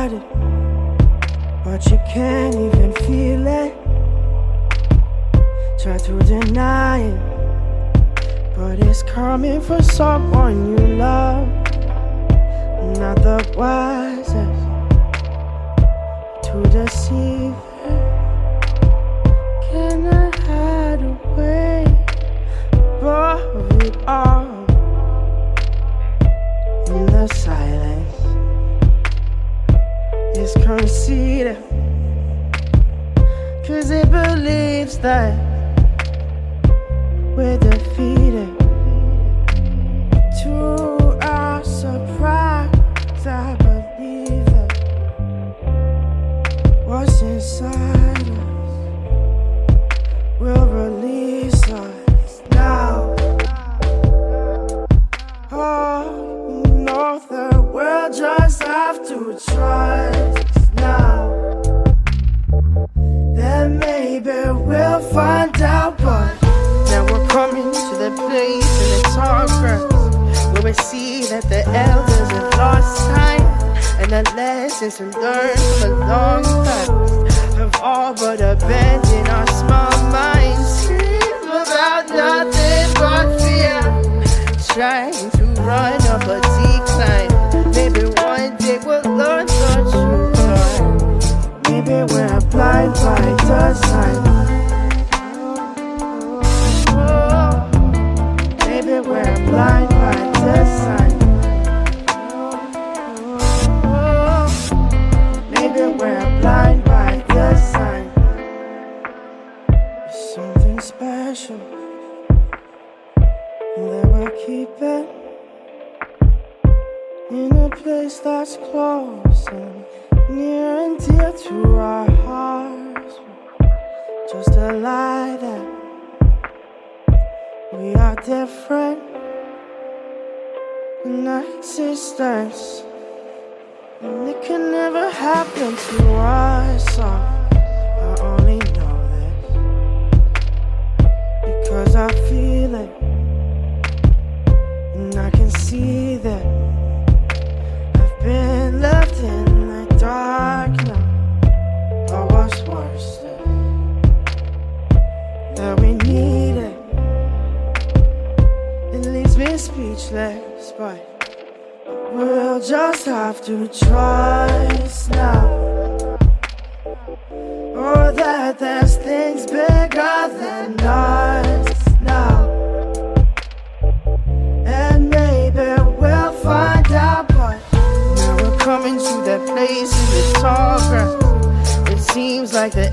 got it, but you can't even feel it. Try to deny it, but it's coming from someone you love. Not the wisest to deceive her. Can I hide away above it all? In the silence, it's conceited, 'cause it believes that we're defeated. To our surprise, I believe that what's inside us will release us now. Oh, no, the world just have to trust now. Then maybe we'll find out, but now we're coming to the place in the tall grass where we see that the elders have lost time, and the lessons to learn from a long past have all but abandoned our small minds. Scream about nothing but fear, trying to run up a decline. Maybe one day we'll learn the truth. Maybe we're blind by design. Maybe we're blind by design. Maybe we're blind by design. There's something special that we're keeping in a place that's close and near and dear to our hearts. Just a lie that we are different in our existence, and it can never happen to us. I only know this because I feel it, and I can see that I've been left in the dark now. Or what's worse, that we need it. It leaves me speechless, but we'll just have to trust now. Oh, that there's things bigger than us now. And maybe we'll find out, but now we're coming to that place in the tall grass. It seems like the